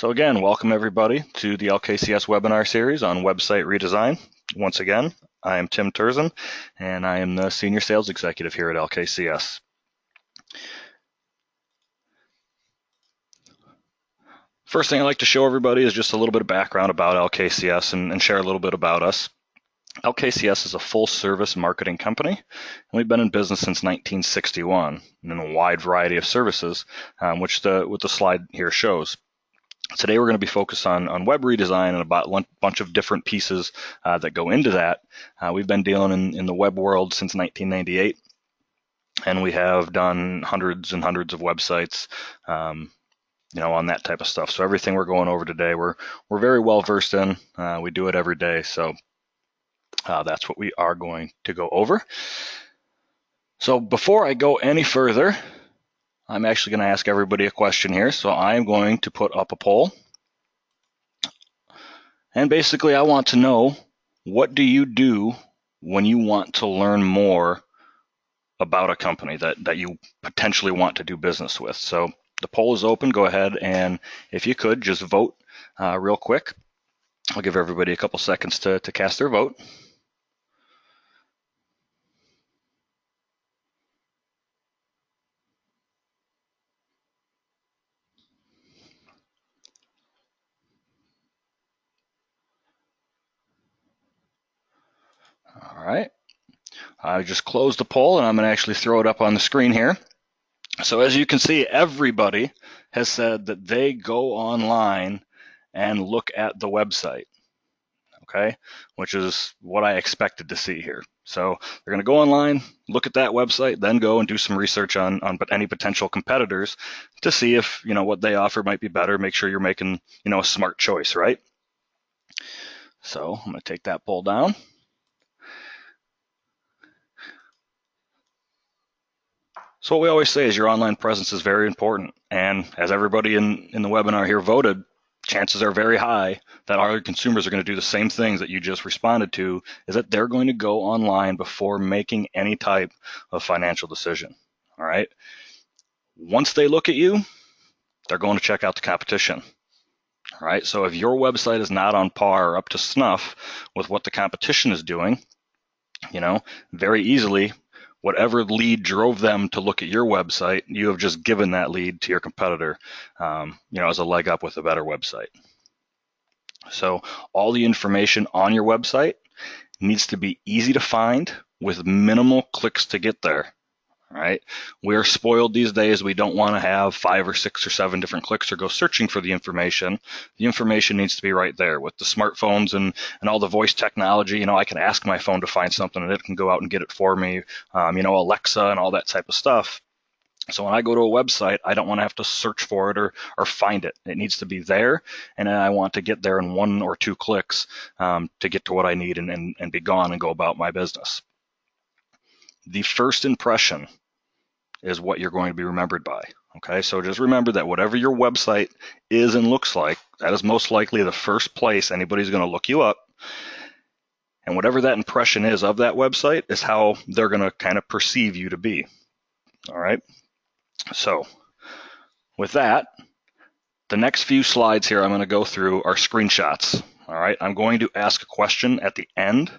So again, welcome everybody to the LKCS webinar series on website redesign. Once again, I am Tim Turzin, and I am the Senior Sales Executive here at LKCS. First thing I'd like to show everybody is just a little bit of background about LKCS and share a little bit about us. LKCS is a full-service marketing company, and we've been in business since 1961 in a wide variety of services, which the slide here shows. Today we're going to be focused on web redesign and about a bunch of different pieces that go into that. We've been dealing in the web world since 1998, and we have done hundreds and hundreds of websites, on that type of stuff. So everything we're going over today, we're very well versed in. We do it every day, so that's what we are going to go over. So before I go any further, I'm actually going to ask everybody a question here. So I'm going to put up a poll. And basically, I want to know, what do you do when you want to learn more about a company that you potentially want to do business with? So the poll is open. Go ahead and if you could, just vote real quick. I'll give everybody a couple seconds to cast their vote. All right, I just closed the poll and I'm going to actually throw it up on the screen here. So as you can see, everybody has said that they go online and look at the website, okay, which is what I expected to see here. So they're going to go online, look at that website, then go and do some research on any potential competitors to see if, what they offer might be better, make sure you're making, a smart choice, right? So I'm going to take that poll down. So what we always say is your online presence is very important. And as everybody in the webinar here voted, chances are very high that our consumers are going to do the same things that you just responded to, is that they're going to go online before making any type of financial decision. All right. Once they look at you, they're going to check out the competition. All right. So if your website is not on par or up to snuff with what the competition is doing, very easily, whatever lead drove them to look at your website, you have just given that lead to your competitor, as a leg up with a better website. So all the information on your website needs to be easy to find with minimal clicks to get there. All right. We're spoiled these days. We don't want to have 5 or 6 or 7 different clicks or go searching for the information. The information needs to be right there. With the smartphones and all the voice technology, I can ask my phone to find something and it can go out and get it for me, Alexa and all that type of stuff. So when I go to a website, I don't want to have to search for it or find it. It needs to be there, and I want to get there in 1 or 2 clicks to get to what I need and be gone and go about my business. The first impression is what you're going to be remembered by. Okay, so just remember that whatever your website is and looks like, that is most likely the first place anybody's going to look you up. And whatever that impression is of that website is how they're going to kind of perceive you to be. All right, so with that, the next few slides here I'm going to go through are screenshots. All right, I'm going to ask a question at the end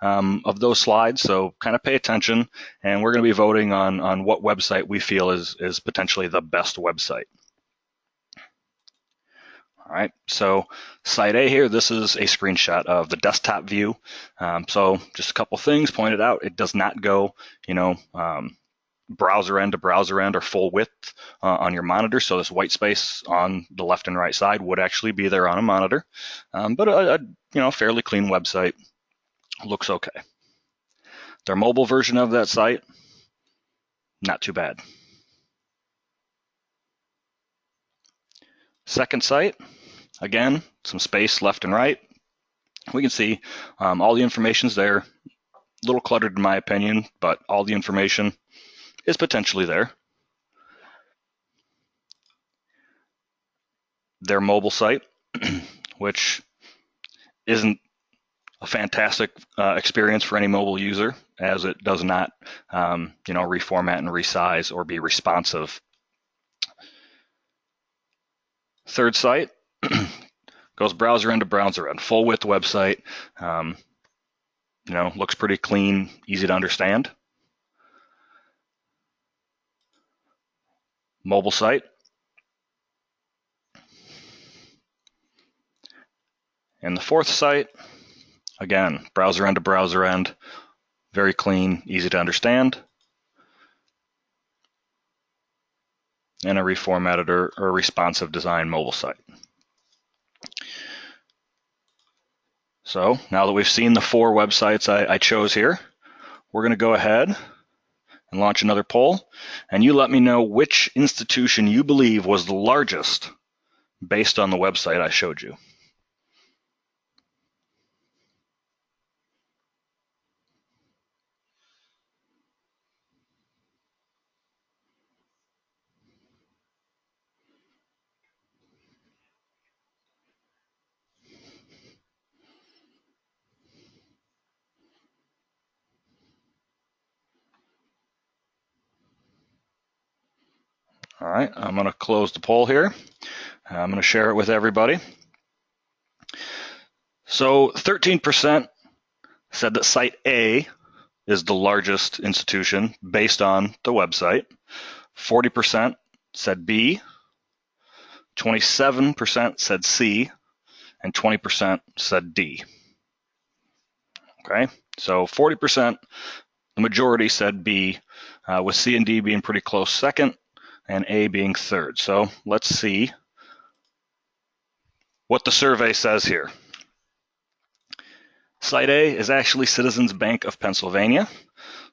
of those slides, so kind of pay attention, and we're going to be voting on what website we feel is potentially the best website. All right, so site A here, this is a screenshot of the desktop view. So just a couple things pointed out. It does not go, browser end to browser end or full width on your monitor. So this white space on the left and right side would actually be there on a monitor, but a fairly clean website. Looks okay. Their mobile version of that site, not too bad. Second site, again, some space left and right. We can see all the information's there. A little cluttered in my opinion, but all the information is potentially there. Their mobile site, which isn't a fantastic experience for any mobile user, as it does not, reformat and resize or be responsive. Third site, Goes browser end to browser end, full width website. Looks pretty clean, easy to understand. Mobile site. And the fourth site, again, browser end to browser end, very clean, easy to understand. And a reformatted or responsive design mobile site. So now that we've seen the 4 websites I chose here, we're going to go ahead and launch another poll. And you let me know which institution you believe was the largest based on the website I showed you. All right, I'm going to close the poll here. I'm going to share it with everybody. So 13% said that Site A is the largest institution based on the website. 40% said B, 27% said C, and 20% said D. Okay, so 40%, the majority said B, with C and D being pretty close second, and A being third. So let's see what the survey says here. Site A is actually Citizens Bank of Pennsylvania.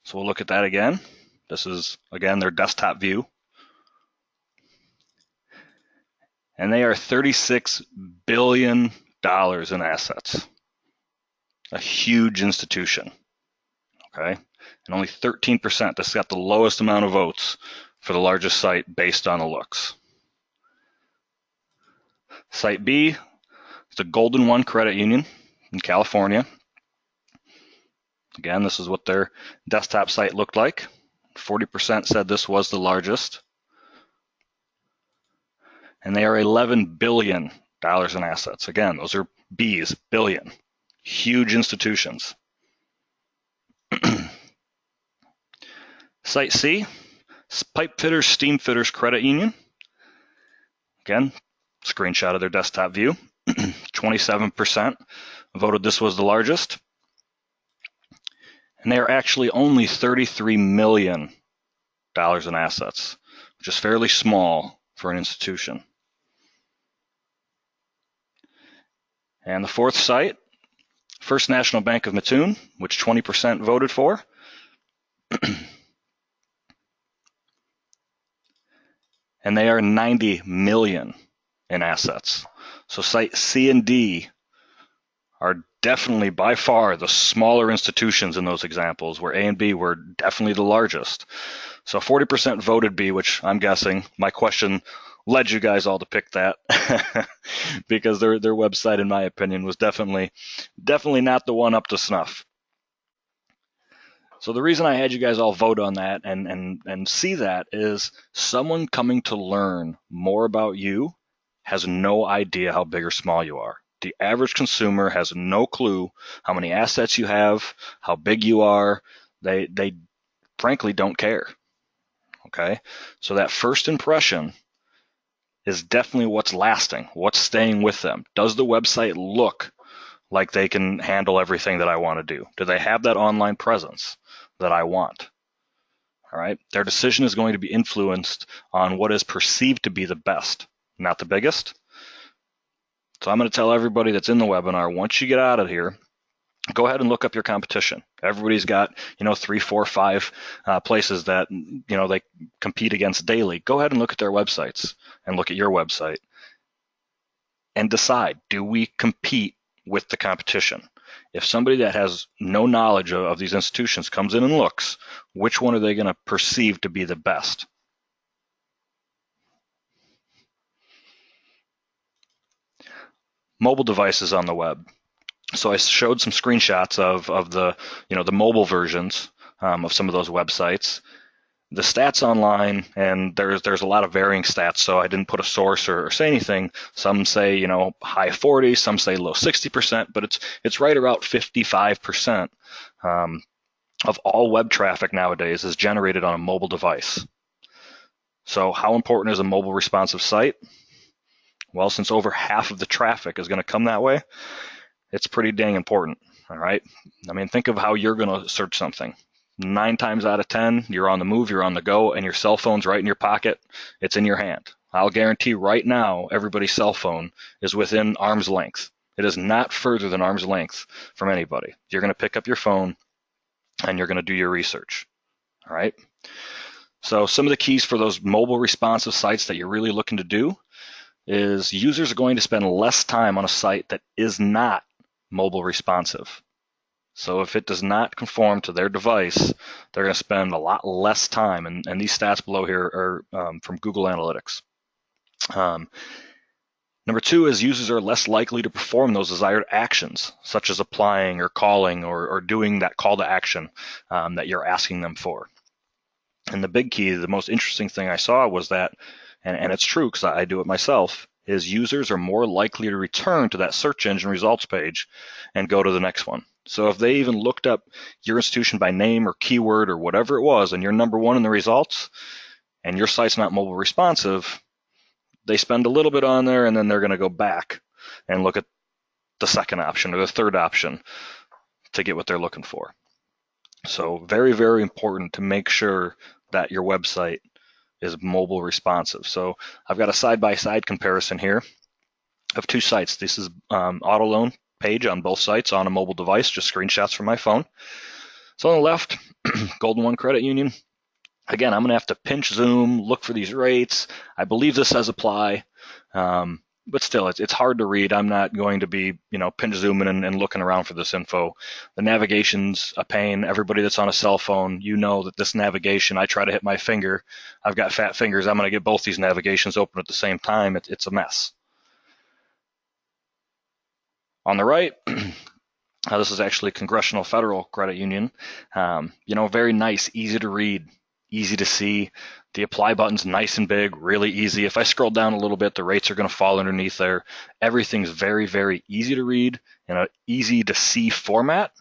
So we'll look at that again. This is, again, their desktop view. And they are $36 billion in assets. A huge institution. Okay, and only 13%. This got the lowest amount of votes for the largest site based on the looks. Site B is the Golden One Credit Union in California. Again, this is what their desktop site looked like. 40% said this was the largest. And they are $11 billion in assets. Again, those are B's, billion. Huge institutions. Site C, Pipefitters Steamfitters Credit Union. Again, screenshot of their desktop view. 27% voted this was the largest. And they are actually only $33 million in assets, which is fairly small for an institution. And the fourth site, First National Bank of Mattoon, which 20% voted for. And they are 90 million in assets. So site C and D are definitely by far the smaller institutions in those examples, where A and B were definitely the largest. So 40% voted B, which I'm guessing, my question led you guys all to pick that because their website, in my opinion, was definitely not the one up to snuff. So the reason I had you guys all vote on that and see that is someone coming to learn more about you has no idea how big or small you are. The average consumer has no clue how many assets you have, how big you are. They frankly don't care. Okay, so that first impression is definitely what's lasting, what's staying with them. Does the website look like they can handle everything that I want to do? Do they have that online presence that I want? All right, their decision is going to be influenced on what is perceived to be the best, not the biggest. So I'm going to tell everybody that's in the webinar, once you get out of here, go ahead and look up your competition. Everybody's got, 3, 4, 5 places that, they compete against daily. Go ahead and look at their websites and look at your website and decide, do we compete with the competition? If somebody that has no knowledge of these institutions comes in and looks, which one are they going to perceive to be the best? Mobile devices on the web. So I showed some screenshots of the the mobile versions of some of those websites. The stats online, and there's a lot of varying stats, so I didn't put a source or say anything. Some say, high 40s, some say low 60%, but it's right around 55% of all web traffic nowadays is generated on a mobile device. So how important is a mobile responsive site? Well, since over half of the traffic is going to come that way, it's pretty dang important. All right. I mean, think of how you're going to search something. 9 times out of 10, you're on the move, you're on the go, and your cell phone's right in your pocket. It's in your hand. I'll guarantee right now, everybody's cell phone is within arm's length. It is not further than arm's length from anybody. You're going to pick up your phone and you're going to do your research. All right. So some of the keys for those mobile responsive sites that you're really looking to do is users are going to spend less time on a site that is not mobile responsive. So if it does not conform to their device, they're going to spend a lot less time. And these stats below here are from Google Analytics. Number 2 is users are less likely to perform those desired actions, such as applying or calling or doing that call to action that you're asking them for. And the big key, the most interesting thing I saw was that, and it's true because I do it myself, is users are more likely to return to that search engine results page and go to the next one. So if they even looked up your institution by name or keyword or whatever it was, and you're number 1 in the results, and your site's not mobile responsive, they spend a little bit on there, and then they're going to go back and look at the second option or the third option to get what they're looking for. So very, very important to make sure that your website is mobile responsive. So I've got a side-by-side comparison here of 2 sites. This is auto loan page on both sites on a mobile device, just screenshots from my phone. So on the left, Golden One Credit Union. Again, I'm going to have to pinch zoom, look for these rates. I believe this says apply, but still, it's hard to read. I'm not going to be, pinch zooming and looking around for this info. The navigation's a pain. Everybody that's on a cell phone, that this navigation, I try to hit my finger. I've got fat fingers. I'm going to get both these navigations open at the same time. It's a mess. On the right, this is actually Congressional Federal Credit Union. Very nice, easy to read, easy to see. The apply button's nice and big, really easy. If I scroll down a little bit, the rates are going to fall underneath there. Everything's very, very easy to read in an easy to see format.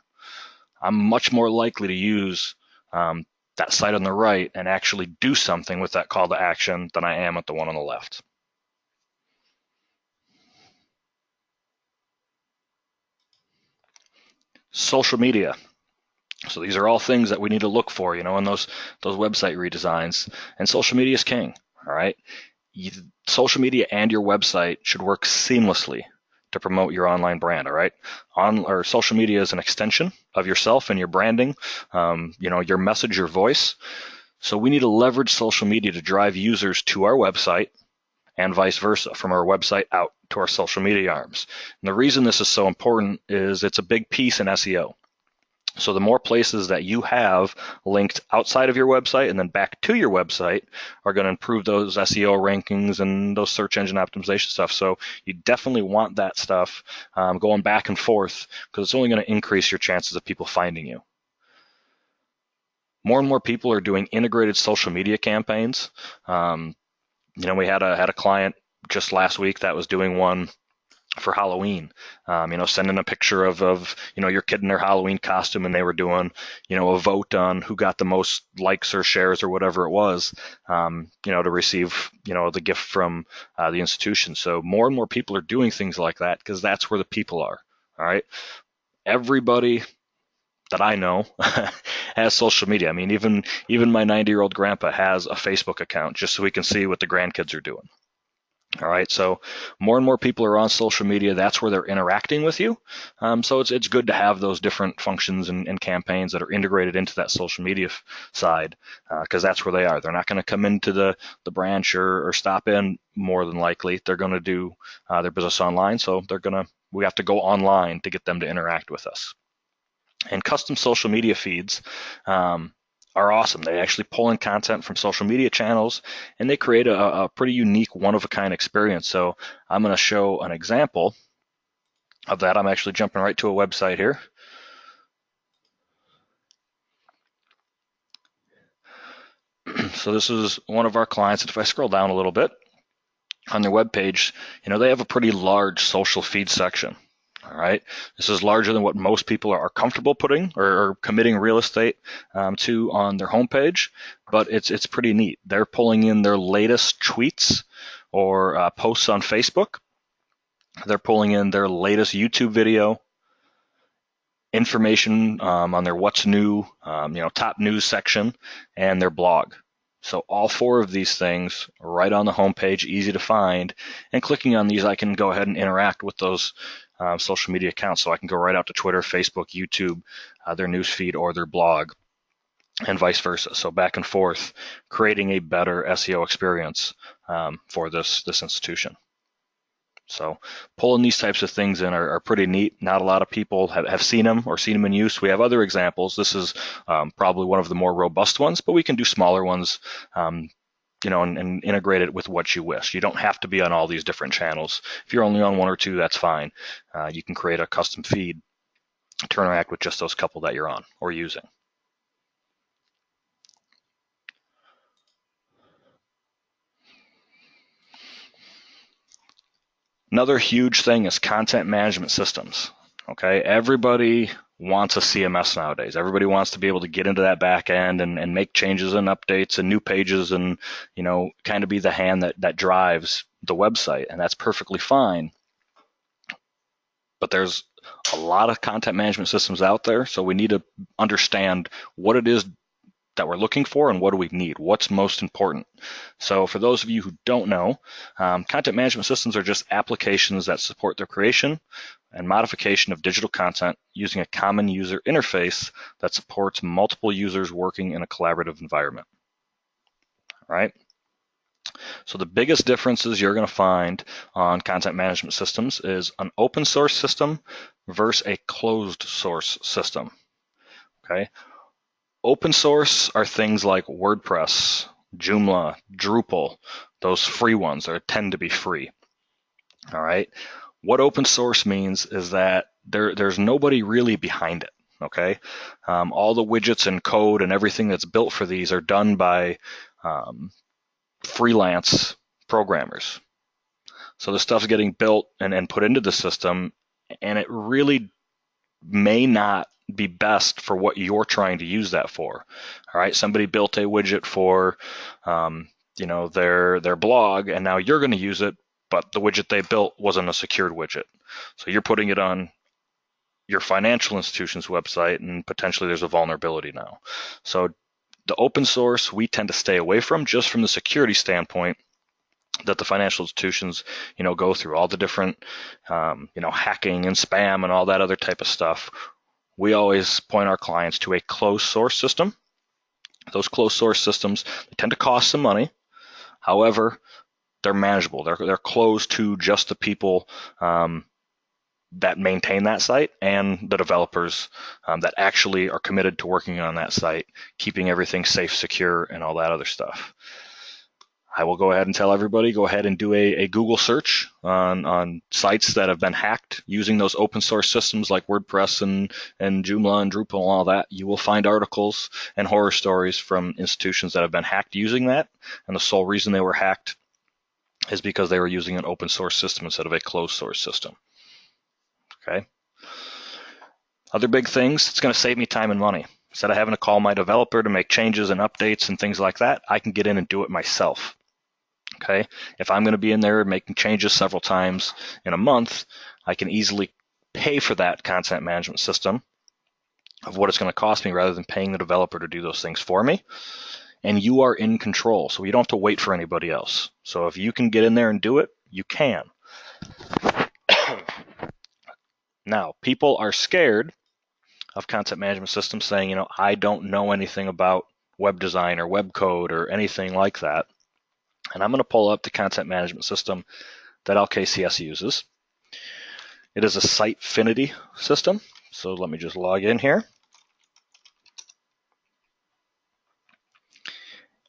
I'm much more likely to use that site on the right and actually do something with that call to action than I am at the one on the left. Social media. So these are all things that we need to look for, in those website redesigns. And social media is king, all right? Social media and your website should work seamlessly to promote your online brand, all right? Social media is an extension of yourself and your branding, your message, your voice. So we need to leverage social media to drive users to our website and vice versa, from our website out to our social media arms. And the reason this is so important is it's a big piece in SEO. So the more places that you have linked outside of your website and then back to your website are going to improve those SEO rankings and those search engine optimization stuff. So you definitely want that stuff going back and forth, because it's only going to increase your chances of people finding you. More and more people are doing integrated social media campaigns. We had a client just last week that was doing one for Halloween, sending a picture of your kid in their Halloween costume, and they were doing, a vote on who got the most likes or shares or whatever it was, to receive, the gift from the institution. So more and more people are doing things like that because that's where the people are. All right. Everybody that I know has social media. I mean, even my 90-year-old grandpa has a Facebook account just so we can see what the grandkids are doing. All right, so more and more people are on social media. That's where they're interacting with you. So it's good to have those different functions and campaigns that are integrated into that social media side, because that's where they are. They're not going to come into the branch or stop in. More than likely, they're going to do their business online. So we have to go online to get them to interact with us. And custom social media feeds are awesome. They actually pull in content from social media channels, and they create a pretty unique, one-of-a-kind experience. So I'm going to show an example of that. I'm actually jumping right to a website here. So this is one of our clients. If I scroll down a little bit on their webpage, they have a pretty large social feed section. All right, this is larger than what most people are comfortable putting or committing real estate to on their homepage, but it's pretty neat. They're pulling in their latest tweets or posts on Facebook. They're pulling in their latest YouTube video, information on their what's new, top news section, and their blog. So all four of these things right on the homepage, easy to find. And clicking on these, I can go ahead and interact with those social media accounts. So I can go right out to Twitter, Facebook, YouTube, their news feed, or their blog, and vice versa. So back and forth, creating a better SEO experience for this institution. So pulling these types of things in are pretty neat. Not a lot of people have seen them or seen them in use. We have other examples. This is probably one of the more robust ones, but we can do smaller ones, and integrate it with what you wish. You don't have to be on all these different channels. If you're only on one or two, that's fine. You can create a custom feed to interact with just those couple that you're on or using. Another huge thing is content management systems. Okay, everybody wants a CMS nowadays. Everybody wants to be able to get into that back end and make changes and updates and new pages and, kind of be the hand that drives the website. And that's perfectly fine. But there's a lot of content management systems out there. So we need to understand what it is that we're looking for and what do we need, what's most important. So for those of you who don't know, content management systems are just applications that support the creation and modification of digital content using a common user interface that supports multiple users working in a collaborative environment. All right. So the biggest differences you're going to find on content management systems is an open source system versus a closed source system. Okay. Open source are things like WordPress, Joomla, Drupal, those free ones that tend to be free. All right. What open source means is that there's nobody really behind it. Okay. All the widgets and code and everything that's built for these are done by freelance programmers. So the stuff's getting built and put into the system, and it really may not be best for what you're trying to use that for. All right, somebody built a widget for their blog, and now you're going to use it, but the widget they built wasn't a secured widget. So you're putting it on your financial institution's website, and potentially there's a vulnerability now. So the open source we tend to stay away from, just from the security standpoint that the financial institutions, go through all the different, hacking and spam and all that other type of stuff. We always point our clients to a closed source system. Those closed source systems, they tend to cost some money. However, they're manageable. They're closed to just the people that maintain that site and the developers that actually are committed to working on that site, keeping everything safe, secure, and all that other stuff. I will go ahead and tell everybody, go ahead and do a Google search on sites that have been hacked using those open source systems like WordPress and Joomla and Drupal and all that. You will find articles and horror stories from institutions that have been hacked using that. And the sole reason they were hacked is because they were using an open source system instead of a closed source system. Okay. Other big things, it's going to save me time and money. Instead of having to call my developer to make changes and updates and things like that, I can get in and do it myself. Okay, if I'm going to be in there making changes several times in a month, I can easily pay for that content management system of what it's going to cost me rather than paying the developer to do those things for me. And you are in control, so you don't have to wait for anybody else. So if you can get in there and do it, you can. Now, people are scared of content management systems saying, I don't know anything about web design or web code or anything like that. And I'm going to pull up the content management system that LKCS uses. It is a Sitefinity system. So let me just log in here.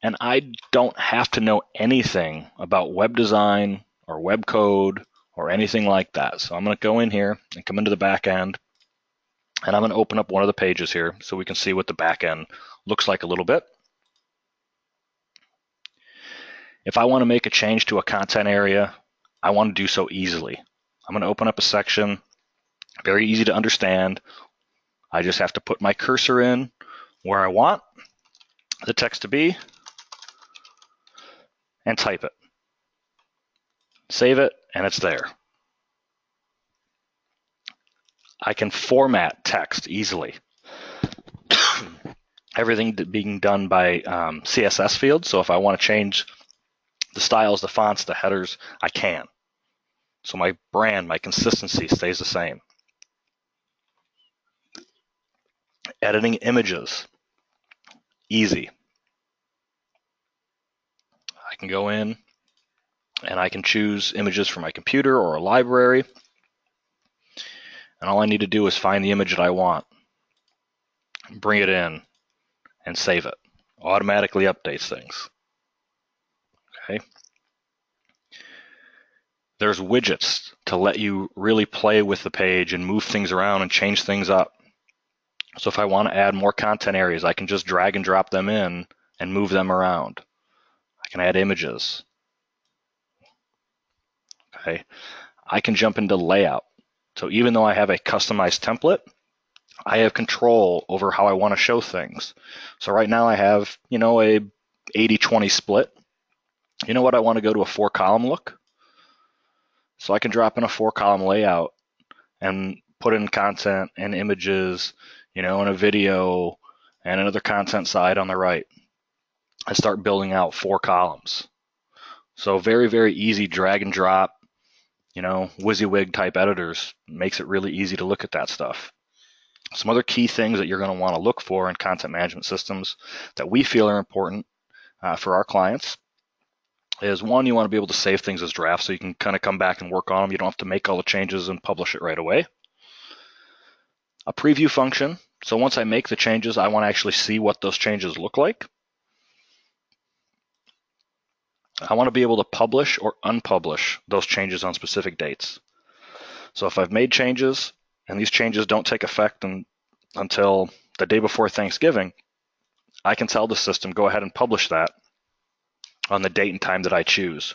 And I don't have to know anything about web design or web code or anything like that. So I'm going to go in here and come into the back end. And I'm going to open up one of the pages here so we can see what the back end looks like a little bit. If I want to make a change to a content area, I want to do so easily. I'm going to open up a section, very easy to understand. I just have to put my cursor in where I want the text to be and type it. Save it, and it's there. I can format text easily. Everything being done by CSS fields, so if I want to change the styles, the fonts, the headers, I can. So my brand, my consistency stays the same. Editing images, easy. I can go in and I can choose images from my computer or a library. And all I need to do is find the image that I want, bring it in, and save it. Automatically updates things. Okay. There's widgets to let you really play with the page and move things around and change things up. So if I want to add more content areas, I can just drag and drop them in and move them around. I can add images. Okay. I can jump into layout. So even though I have a customized template, I have control over how I want to show things. So right now I have, a 80-20 split. You know what? I want to go to a 4-column look. So I can drop in a 4-column layout and put in content and images, and a video and another content side on the right. I start building out 4 columns. So very, very easy drag and drop, WYSIWYG type editors makes it really easy to look at that stuff. Some other key things that you're going to want to look for in content management systems that we feel are important for our clients is, one, you want to be able to save things as drafts so you can kind of come back and work on them. You don't have to make all the changes and publish it right away. A preview function. So once I make the changes, I want to actually see what those changes look like. I want to be able to publish or unpublish those changes on specific dates. So if I've made changes and these changes don't take effect until the day before Thanksgiving, I can tell the system, go ahead and publish that on the date and time that I choose,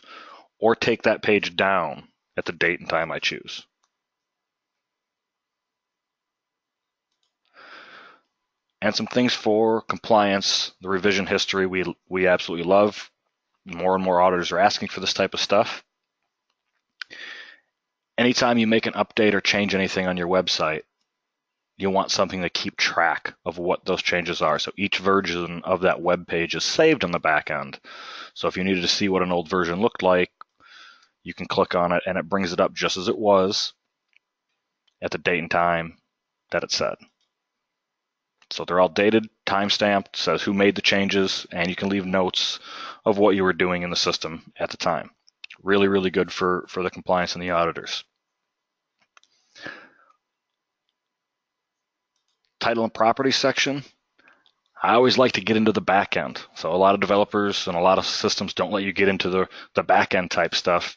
or take that page down at the date and time I choose. And some things for compliance, the revision history we absolutely love. More and more auditors are asking for this type of stuff. Anytime you make an update or change anything on your website, you want something to keep track of what those changes are. So each version of that web page is saved on the back end. So if you needed to see what an old version looked like, you can click on it and it brings it up just as it was at the date and time that it said. So they're all dated, time-stamped, says who made the changes, and you can leave notes of what you were doing in the system at the time. Really, really good for the compliance and the auditors. Title and property section. I always like to get into the back end. So a lot of developers and a lot of systems don't let you get into the back end type stuff.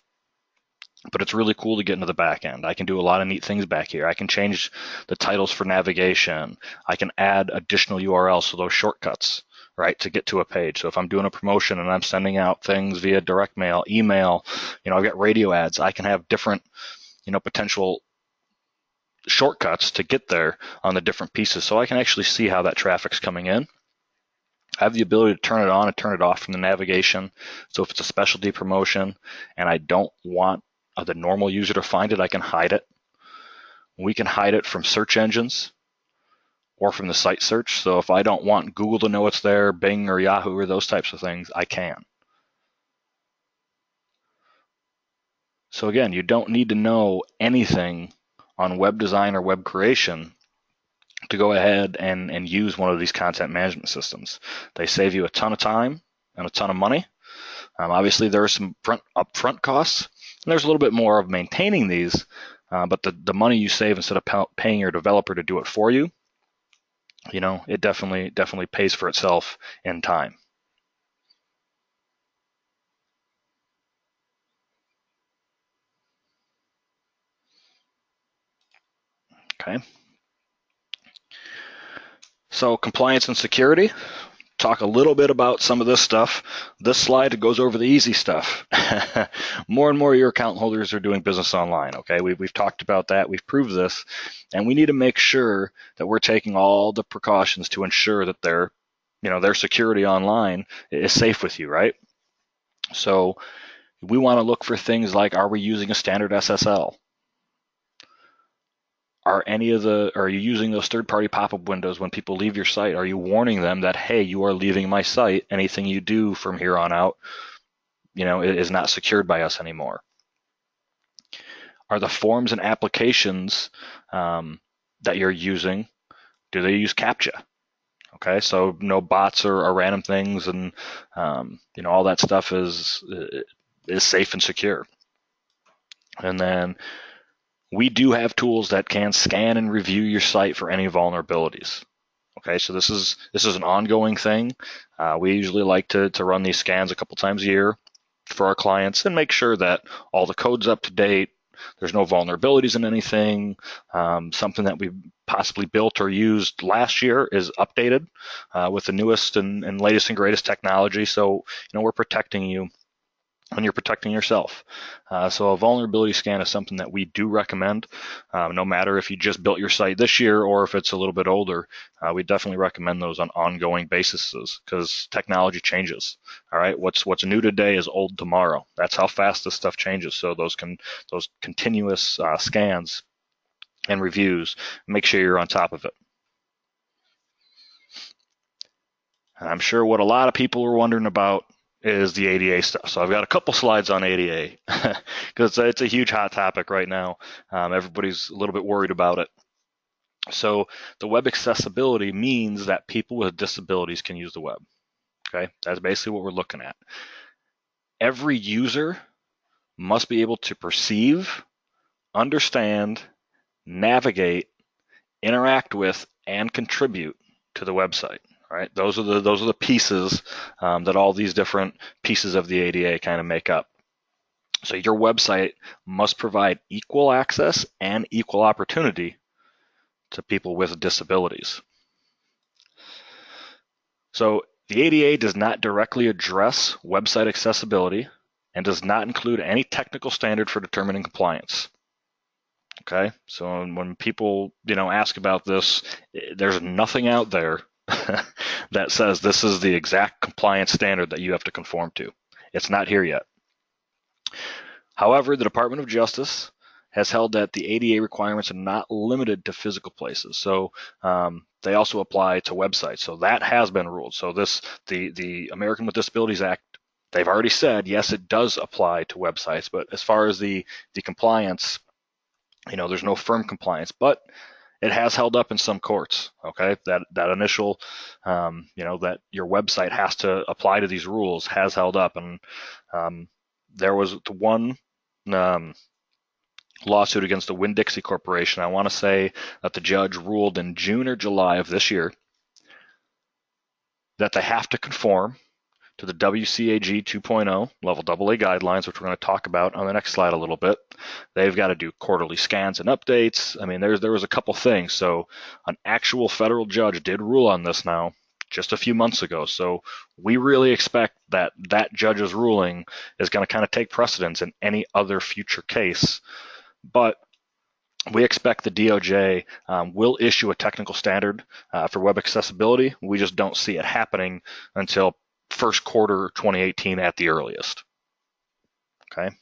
But it's really cool to get into the back end. I can do a lot of neat things back here. I can change the titles for navigation. I can add additional URLs, so those shortcuts, right, to get to a page. So if I'm doing a promotion and I'm sending out things via direct mail, email, I've got radio ads, I can have different, potential shortcuts to get there on the different pieces. So I can actually see how that traffic's coming in. I have the ability to turn it on and turn it off from the navigation. So if it's a specialty promotion and I don't want the normal user to find it, I can hide it. We can hide it from search engines or from the site search. So if I don't want Google to know it's there, Bing or Yahoo or those types of things, I can. So again, you don't need to know anything on web design or web creation to go ahead and use one of these content management systems. They save you a ton of time and a ton of money. Obviously, there are some upfront costs, and there's a little bit more of maintaining these, but the money you save instead of paying your developer to do it for you, it definitely pays for itself in time. Okay. So compliance and security. talk a little bit about some of this stuff. This slide goes over the easy stuff. More and more of your account holders are doing business online, okay? We've talked about that. We've proved this. And we need to make sure that we're taking all the precautions to ensure that their security online is safe with you, right? So we want to look for things like, are we using a standard SSL? Are you using those third-party pop-up windows when people leave your site? Are you warning them that, hey, you are leaving my site. Anything you do from here on out, is not secured by us anymore? Are the forms and applications that you're using, do they use CAPTCHA? Okay, so no bots or random things, and all that stuff is safe and secure. And then we do have tools that can scan and review your site for any vulnerabilities. Okay, so this is an ongoing thing. We usually like to run these scans a couple times a year for our clients and make sure that all the code's up to date. There's no vulnerabilities in anything. Something that we possibly built or used last year is updated with the newest and latest and greatest technology. So we're protecting you, and you're protecting yourself. So a vulnerability scan is something that we do recommend, no matter if you just built your site this year or if it's a little bit older. We definitely recommend those on ongoing bases because technology changes. All right, what's new today is old tomorrow. That's how fast this stuff changes. So those continuous scans and reviews, make sure you're on top of it. And I'm sure what a lot of people are wondering about is the ADA stuff. So I've got a couple slides on ADA because it's a huge hot topic right now. Everybody's a little bit worried about it. So the web accessibility means that people with disabilities can use the web. Okay, that's basically what we're looking at. Every user must be able to perceive, understand, navigate, interact with, and contribute to the website. Right, those are the pieces that all these different pieces of the ADA kind of make up. So your website must provide equal access and equal opportunity to people with disabilities. So the ADA does not directly address website accessibility and does not include any technical standard for determining compliance. Okay, so when people ask about this, there's nothing out there that says this is the exact compliance standard that you have to conform to. It's not here yet. However, the Department of Justice has held that the ADA requirements are not limited to physical places. So they also apply to websites. So that has been ruled. So the American with Disabilities Act, they've already said, yes, it does apply to websites. But as far as the compliance, there's no firm compliance. But it has held up in some courts, okay? That initial, that your website has to apply to these rules has held up. And there was one lawsuit against the Winn-Dixie Corporation. I want to say that the judge ruled in June or July of this year that they have to conform to the WCAG 2.0 level AA guidelines, which we're going to talk about on the next slide a little bit. They've got to do quarterly scans and updates. I mean, there was a couple things. So an actual federal judge did rule on this now just a few months ago. So we really expect that judge's ruling is going to kind of take precedence in any other future case. But we expect the DOJ will issue a technical standard for web accessibility. We just don't see it happening until first quarter 2018 at the earliest. Okay.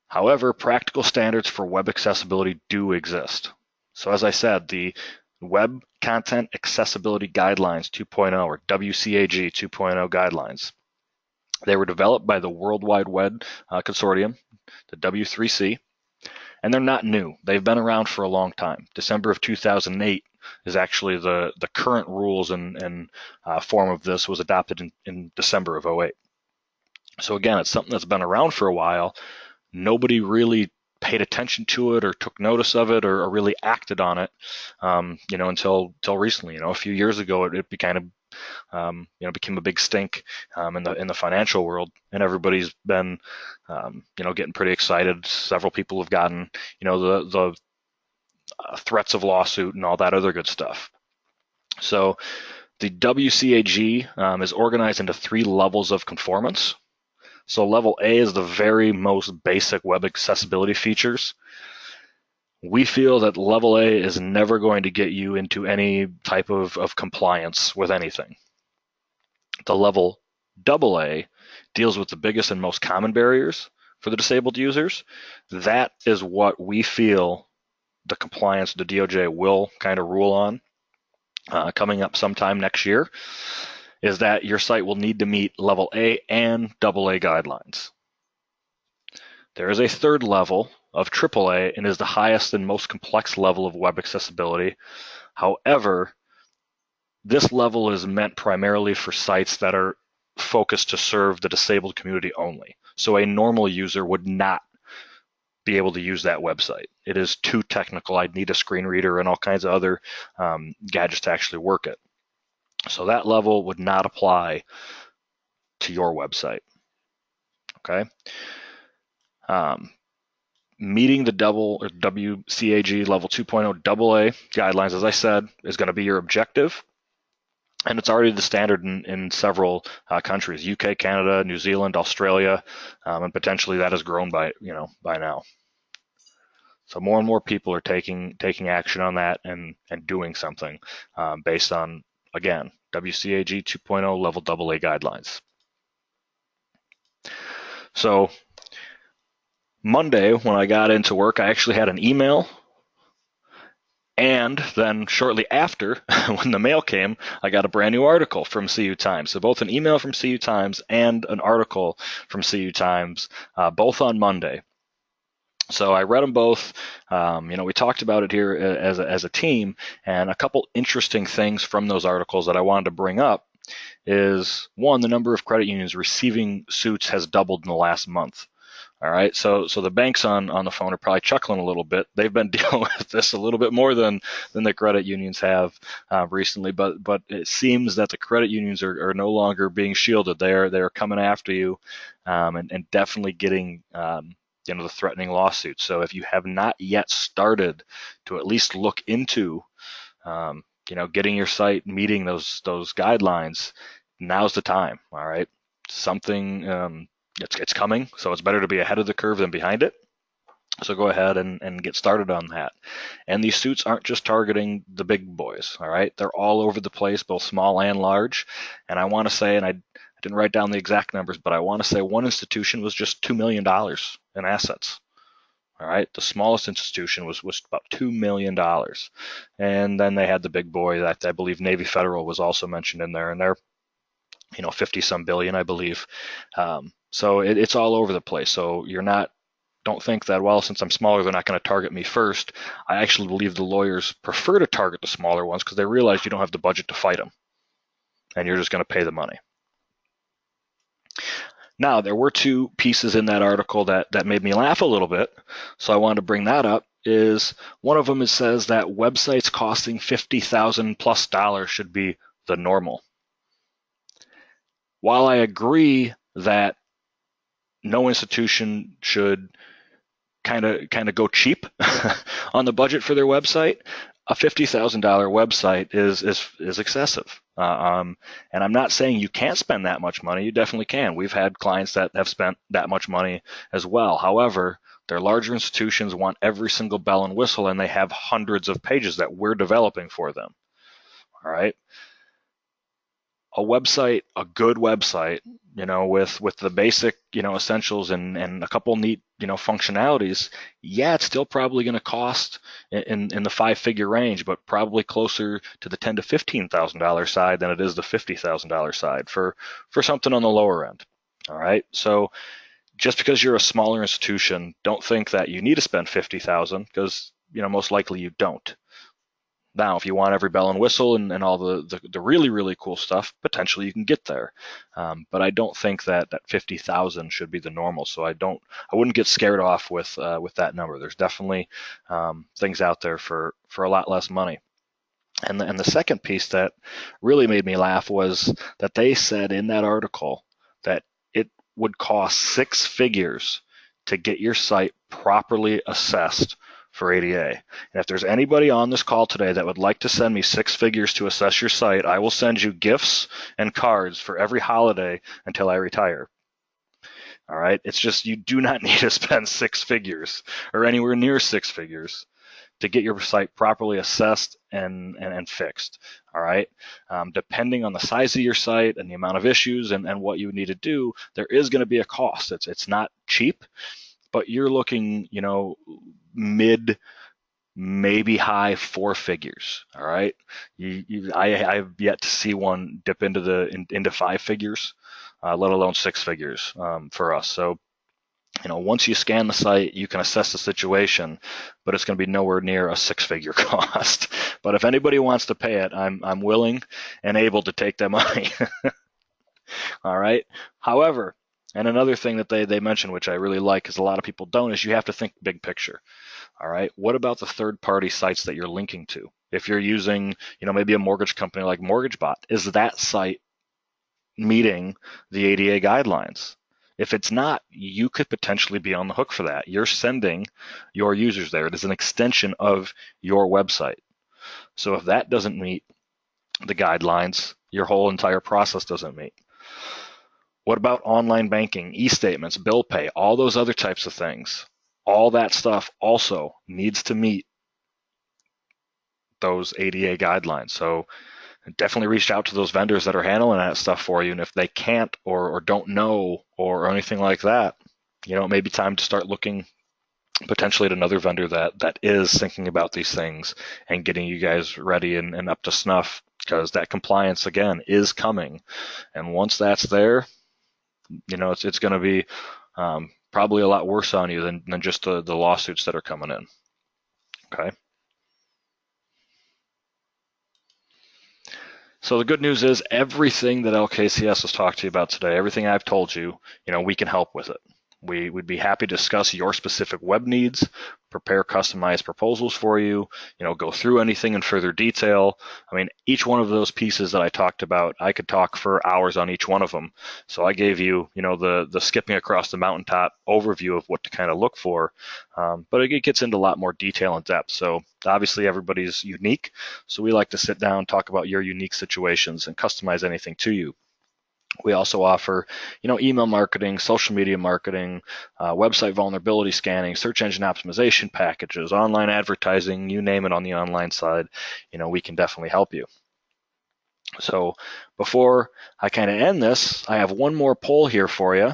However, practical standards for web accessibility do exist. So as I said, the Web Content Accessibility Guidelines 2.0 or WCAG 2.0 guidelines, they were developed by the World Wide Web Consortium, the W3C, and they're not new. They've been around for a long time. December of 2008 is actually the current rules and form of this was adopted in December of 2008. So again, it's something that's been around for a while. Nobody really paid attention to it or took notice of it or really acted on it, until recently. A few years ago, it became a big stink in the financial world, and everybody's been, getting pretty excited. Several people have gotten, the threats of lawsuit and all that other good stuff. So The WCAG is organized into 3 levels of conformance. So level A is the very most basic web accessibility features. We feel that level A is never going to get you into any type of compliance with anything. The level AA deals with the biggest and most common barriers for the disabled users. That is what we feel the compliance, the DOJ will kind of rule on coming up sometime next year, is that your site will need to meet level A and AA guidelines. There is a third level of AAA and is the highest and most complex level of web accessibility. However, this level is meant primarily for sites that are focused to serve the disabled community only. So a normal user would not be able to use that website. It is too technical. I'd need a screen reader and all kinds of other gadgets to actually work it. So that level would not apply to your website. Okay. Meeting the WCAG level 2.0 AA guidelines, as I said, is going to be your objective. And it's already the standard in several countries: UK, Canada, New Zealand, Australia, and potentially that has grown by now. So more and more people are taking action on that and doing something based on, again, WCAG 2.0 level AA guidelines. So Monday, when I got into work, I actually had an email. And then shortly after, when the mail came, I got a brand new article from CU Times. So both an email from CU Times and an article from CU Times, both on Monday. So I read them both. We talked about it here as a team, and a couple interesting things from those articles that I wanted to bring up is, one, the number of credit unions receiving suits has doubled in the last month. All right, so the banks on the phone are probably chuckling a little bit. They've been dealing with this a little bit more than the credit unions have recently, but it seems that the credit unions are no longer being shielded. They're coming after you and definitely getting the threatening lawsuits. So if you have not yet started to at least look into getting your site meeting those guidelines, now's the time. All right, something. It's coming, so it's better to be ahead of the curve than behind it. So go ahead and get started on that. And these suits aren't just targeting the big boys, all right? They're all over the place, both small and large. And I want to say, and I didn't write down the exact numbers, but I want to say one institution was just $2 million in assets. All right, the smallest institution was about $2 million. And then they had the big boy that I believe Navy Federal was also mentioned in there, and they're 50-some billion, I believe. So it's all over the place. So don't think that, well, since I'm smaller, they're not going to target me first. I actually believe the lawyers prefer to target the smaller ones because they realize you don't have the budget to fight them, and you're just going to pay the money. Now, there were 2 pieces in that article that made me laugh a little bit, so I wanted to bring that up. Is one of them, it says that websites costing $50,000+ should be the normal. While I agree that no institution should kind of go cheap on the budget for their website, a $50,000 website is excessive. And I'm not saying you can't spend that much money. You definitely can. We've had clients that have spent that much money as well. However, their larger institutions want every single bell and whistle, and they have hundreds of pages that we're developing for them. All right. A website, a good website, with the basic, essentials and a couple neat, functionalities, yeah, it's still probably going to cost in the 5-figure range, but probably closer to the $10,000 to $15,000 side than it is the $50,000 side for something on the lower end. All right, so just because you're a smaller institution, don't think that you need to spend $50,000 because most likely you don't. Now, if you want every bell and whistle and all the really, really cool stuff, potentially you can get there. But I don't think that 50,000 should be the normal. So I wouldn't get scared off with that number. There's definitely things out there for a lot less money. And the second piece that really made me laugh was that they said in that article that it would cost 6 figures to get your site properly assessed for ADA. And if there's anybody on this call today that would like to send me 6 figures to assess your site, I will send you gifts and cards for every holiday until I retire. All right, it's just you do not need to spend 6 figures or anywhere near 6 figures to get your site properly assessed and fixed. All right, depending on the size of your site and the amount of issues and what you need to do, there is going to be a cost. It's not cheap, but you're looking, mid, maybe high 4 figures. All right, I've yet to see one dip into 5 figures, let alone 6 figures for us. So, once you scan the site, you can assess the situation, but it's going to be nowhere near a 6-figure cost. But if anybody wants to pay it, I'm willing and able to take that money. All right. However, and another thing that they mentioned, which I really like, because a lot of people don't, is you have to think big picture. All right. What about the third-party sites that you're linking to? If you're using, maybe a mortgage company like MortgageBot, is that site meeting the ADA guidelines? If it's not, you could potentially be on the hook for that. You're sending your users there. It is an extension of your website. So if that doesn't meet the guidelines, your whole entire process doesn't meet. What about online banking, e-statements, bill pay, all those other types of things? All that stuff also needs to meet those ADA guidelines. So definitely reach out to those vendors that are handling that stuff for you. And if they can't or don't know or anything like that, it may be time to start looking potentially at another vendor that is thinking about these things and getting you guys ready and up to snuff, because that compliance, again, is coming. And once that's there, it's going to be probably a lot worse on you than just the lawsuits that are coming in. Okay. So the good news is everything that LKCS has talked to you about today, everything I've told you, we can help with it. We would be happy to discuss your specific web needs, prepare customized proposals for you, go through anything in further detail. I mean, each one of those pieces that I talked about, I could talk for hours on each one of them. So I gave you, the skipping across the mountaintop overview of what to kind of look for. But it gets into a lot more detail and depth. So obviously everybody's unique. So we like to sit down, talk about your unique situations and customize anything to you. We also offer, email marketing, social media marketing, website vulnerability scanning, search engine optimization packages, online advertising, you name it on the online side, we can definitely help you. So before I kind of end this, I have one more poll here for you.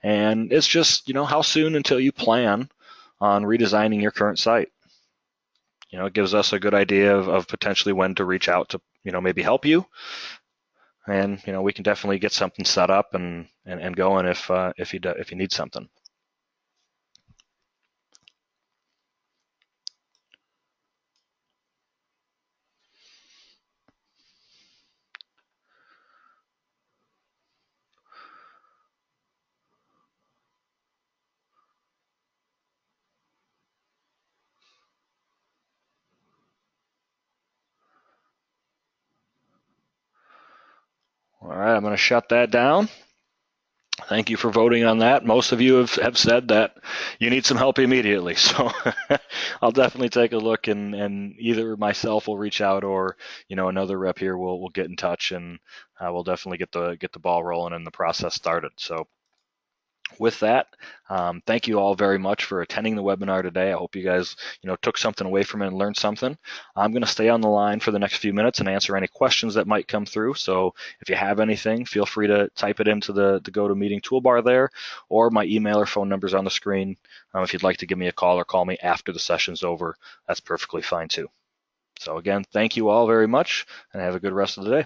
And it's just, how soon until you plan on redesigning your current site? It gives us a good idea of potentially when to reach out to, maybe help you. And we can definitely get something set up and going if you need something. All right, I'm going to shut that down. Thank you for voting on that. Most of you have said that you need some help immediately. So I'll definitely take a look, and either myself will reach out or another rep here will get in touch, and we'll definitely get the ball rolling and the process started. So with that, thank you all very much for attending the webinar today. I hope you guys took something away from it and learned something. I'm going to stay on the line for the next few minutes and answer any questions that might come through. So if you have anything, feel free to type it into the GoToMeeting toolbar there, or my email or phone number's on the screen. If you'd like to give me a call or call me after the session's over, that's perfectly fine too. So again, thank you all very much, and have a good rest of the day.